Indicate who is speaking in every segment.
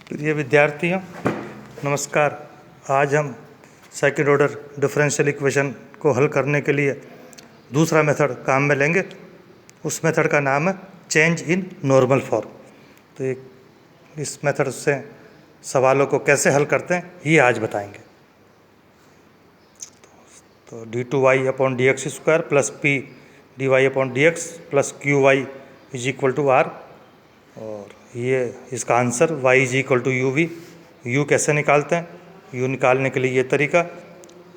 Speaker 1: प्रिय विद्यार्थियों, नमस्कार। आज हम सेकंड ऑर्डर डिफरेंशियल इक्वेशन को हल करने के लिए दूसरा मेथड काम में लेंगे। उस मेथड का नाम है चेंज इन नॉर्मल फॉर्म। तो इस मेथड से सवालों को कैसे हल करते हैं ये आज बताएंगे। तो d2y/dx² plus p dy/dx plus qy is equal to r, और ये इसका answer y is equal to you v. U कैसे निकालते हैं? यू निकालने के लिए ये तरीका,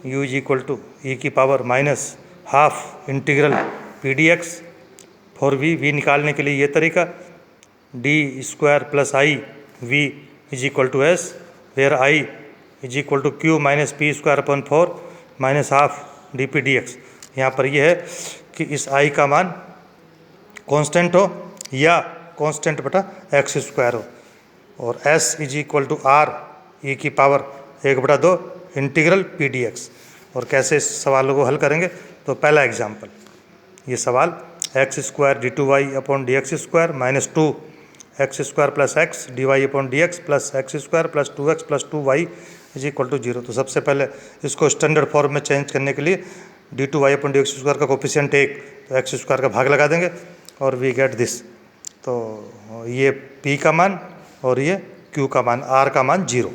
Speaker 1: u इज इक्वल टू ई की power minus half integral p D x. For v निकालने के लिए ये तरीका, d² plus I we is equal to s, where i is equal to q minus p²/4 minus half D P D x. यहाँ पर यह है कि इस i का मान कांस्टेंट हो या कांस्टेंट बटा x² हो, और s is equal to r e की power 1/2 integral p D x. और कैसे इस सवालों को हल करेंगे? तो पहला एग्जाम्पल, ये सवाल x² d2y/dx² minus 2x² plus x dy/dx plus x² plus 2x plus 2y is equal to 0। तो सबसे पहले इसको स्टैंडर्ड फॉर्म में चेंज करने के लिए d2y/dx² का कोफिशिएंट 1, तो x² का भाग लगा देंगे और वी गेट दिस। तो ये p का मान और ये q का मान, r का मान 0।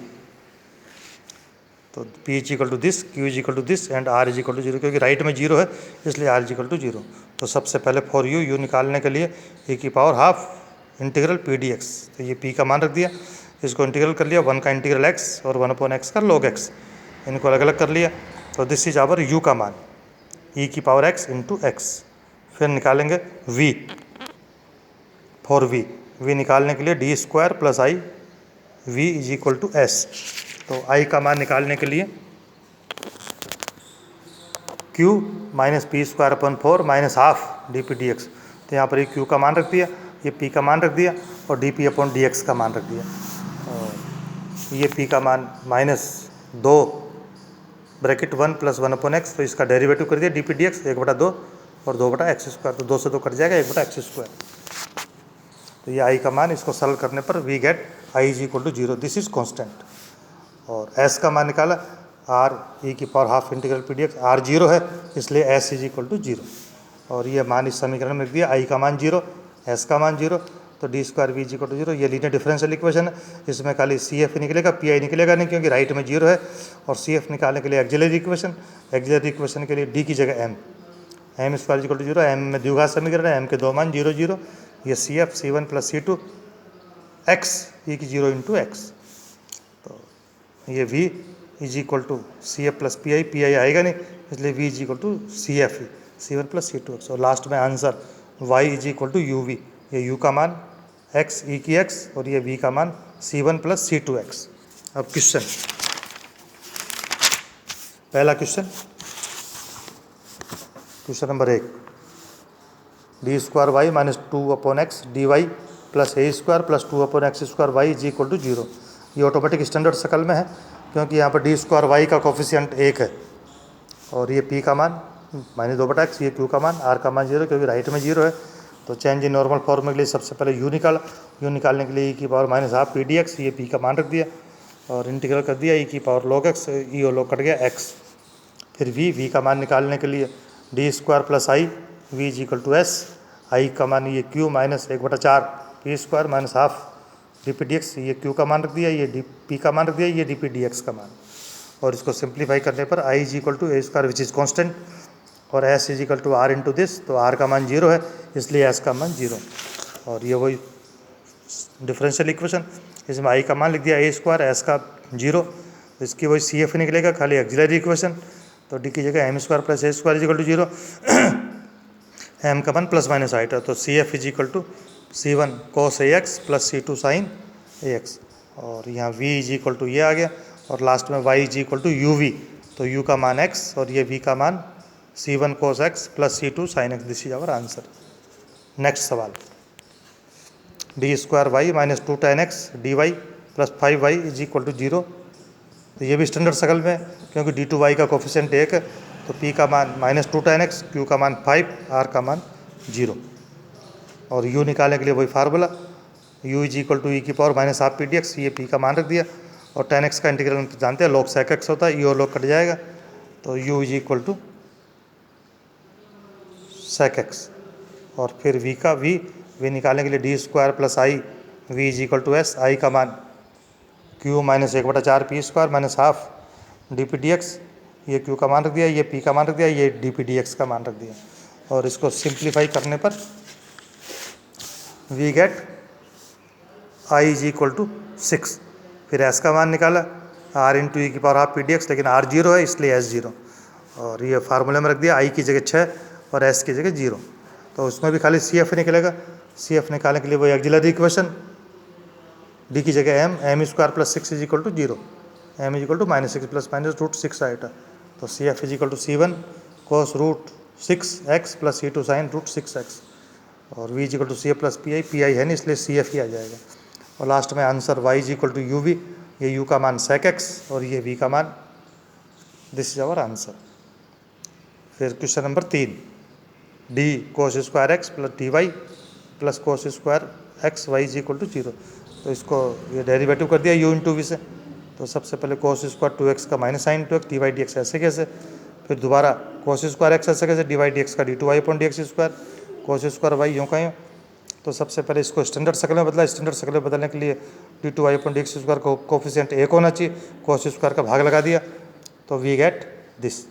Speaker 1: तो p is equal to this, q is equal to this and r is equal to 0, क्योंकि राइट में 0 है इसलिए r इज इक्वल टू 0। तो सबसे पहले फॉर u निकालने के लिए e की power half integral p D x, तो ये p का मान रख दिया, इसको इंटीग्रल कर लिया, 1 का इंटीग्रल x और 1/x का log x, इनको अलग अलग कर लिया। तो दिस इज आवर u का मान, e की पावर x इंटू एक्स। फिर निकालेंगे v, फॉर v निकालने के लिए d² plus I v is equal to s. तो i का मान निकालने के लिए q minus p²/4 minus half D P D x. तो यहाँ पर ये q का मान रख दिया, ये p का मान रख दिया और dp/dx का मान रख दिया। और ये p का मान -2 ब्रैकेट 1 प्लस 1/x, तो इसका डेरिवेटिव कर दिया dp/dx 1/2 और 2/x²। तो 2 से 2 कट जाएगा, 1/x²। तो ये i का मान, इसको सरल करने पर we get i is equal to 0, this is constant. और s का मान निकाला, r e की power half integral p D x, r 0 है इसलिए s इज इक्वल टू 0। और ये मान इस समीकरण में रख दिया, i का मान 0, s का मान 0, तो d² v is equal to 0। ये लीनियर डिफरेंशियल इक्वेशन है, इसमें खाली CF निकलेगा, PI निकलेगा नहीं, क्योंकि राइट में 0 है। और CF निकालने के लिए एक्सिलरी इक्वेशन के लिए d की जगह m² is equal to 0, m में द्विघात समीकरण है, m के 2 मान 0 0, ये CF C1 plus C2 x e की 0 इंटू एक्स। तो ये v is equal to CF plus PI आएगा नहीं इसलिए v is equal to CF C1 plus C2x। और लास्ट में answer y is equal to you we, ये u का मान x e की x और ये v का मान C1 प्लस C2x। अब क्वेश्चन, पहला question number 1, d² y minus 2/x dy plus a² plus 2/x² y is equal to 0। ये ऑटोमेटिक स्टैंडर्ड शकल में है, क्योंकि यहाँ पर d² y का कोफिशिएंट 1 है और ये p का मान -2/x, ये q का मान, r का मान 0, क्योंकि राइट में 0 है। तो चेंज इन नॉर्मल फॉर्म के लिए सबसे पहले u निकाला, u निकालने के लिए e की power minus half P D X, ये p का मान रख दिया और इंटीग्रल कर दिया, e की पावर log x, e और log कट गया x। फिर v का मान निकालने के लिए d² plus I v is equal to S, I का मान ये q minus 1/4 p² minus half D P D X, ये q का मान रख दिया, ये p का मान रख दिया, ये डी पी डी एक्स का मान। और इसको सिंप्लीफाई करने पर i is equal to a² which is constant और s is equal to r into this, तो r का मान 0 है इसलिए s का मान 0। और ये वही डिफरेंशियल इक्वेशन, इसमें i का मान लिख दिया a², s का 0, इसकी वही CF निकलेगा, खाली एक्सिलरी इक्वेशन। तो d की जगह m² plus a² is equal to 0, m का मान प्लस माइनस आइट है, तो CF is equal to C1 cos ax plus C2 sin ax। और यहाँ v इज इक्वल टू ये आ गया और लास्ट में y is equal to you V, तो u का मान x और ये v का मान C1 cos x plus C2 sin x, this is our answer. Next सवाल, d² y minus 2 tan x dy plus 5y is equal to 0। तो ये भी स्टैंडर्ड शकल में, क्योंकि d2y का कोफिशिएंट 1 है, तो p का मान -2 tan x, q का मान 5, r का मान 0। और u निकालने के लिए वही formula, u is equal to ई की power minus half P D X, ये पी का मान रख दिया। और tan x का इंटीग्रल जानते हैं log sec x होता है, ये और log कट जाएगा तो u is equal to sec x। और फिर v का v निकालने के लिए D square plus I v is equal to S, I का मान q minus 1/4 P square minus half D P D X, ये q का मान रख दिया, ये p का मान रख दिया, ये डी पी डी एक्स का मान रख दिया। और इसको सिंप्लीफाई करने पर we get i is equal to 6। फिर s का मान निकाला r इंटू ई की power half P D x, लेकिन r 0 है इसलिए s 0, और ये फार्मूले में रख दिया i की जगह 6 और s की जगह 0। तो उसमें भी खाली सी एफ निकलेगा। सी एफ निकालने के लिए वो एक्सिलरी इक्वेशन d की जगह m square plus 6 is equal to 0, m is equal to -6 plus minus root 6 आएगा। तो C F is equal to C1 cos root 6x plus C2 sine root 6x, और v is equal to C F plus P I है नहीं इसलिए C F ही आ जाएगा। और last में answer y is equal to you we, ये u का मान sec x और ये v का मान, दिस इज आवर आंसर। फिर question number 3, d cos square x plus dy plus cos square x y is equal to 0। तो इसको ये डेरिवेटिव कर दिया u इंटू वी से। तो सबसे पहले cos स्क्वायर 2x का minus sine 2x D Y D X ऐसे कैसे, फिर दोबारा cos स्क्वायर x ऐसे कैसे, डी वाई डी एक्स का D two Y upon D X square, cos square y यूँ का यूँ। तो सबसे पहले इसको स्टैंडर्ड शक्ल में बदला, स्टैंडर्ड शक्ल में बदलने के लिए D two Y upon D X square का कोफिशिएंट 1 होना चाहिए, cos स्क्वायर का भाग लगा दिया तो वी गेट दिस।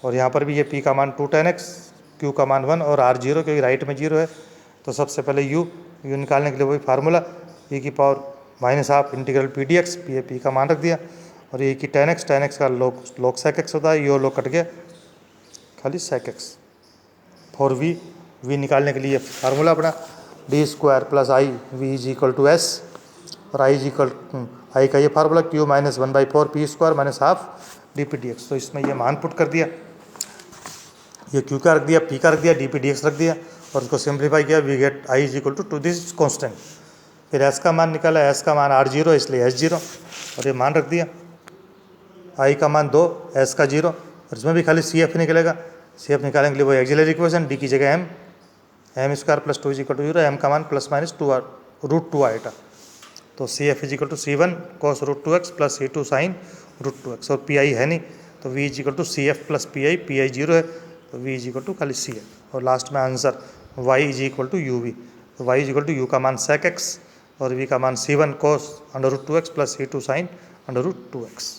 Speaker 1: और यहाँ पर भी ये p का मान 2 tan x, q का मान 1 और r 0 क्योंकि राइट में 0 है। तो सबसे पहले u निकालने के लिए वही फार्मूला e की power minus half integral p D x, P का मान रख दिया, और ये कि tan x का log sec x होता है, ये log कट गया खाली sec x। फॉर v निकालने के लिए फार्मूला अपना D square plus I we is equal to S, और आई इज इक्वल आई का ये formula q minus 1/4 P square minus half D P D x. तो इसमें ये मान पुट कर दिया, ये q का रख दिया, p का रख दिया, डी पी डी एक्स रख दिया, और उसको सिंप्लीफाई किया, we get i is equal to this constant. फिर s का मान निकाला, s का मान r 0 इसलिए s 0, और ये मान रख दिया, i का मान 2, s का 0, और इसमें भी खाली सी एफ निकलेगा। सी एफ निकालने के लिए वो एक्सिलरी इक्वेशन d की जगह m square plus 2 is equal to 0, m का मान प्लस माइनस रूट 2 आएगा। तो C F is equal to C1 cos root 2x plus C2 sine root 2x, और पी आई है नहीं तो v is equal to C F plus P I 0 है तो v इज इक्वल टू खाली C F. और last में answer y is equal to you V, तो y is equal to U का मान sec x और v का मान C1 cos under root 2x plus C2 sine under root 2x।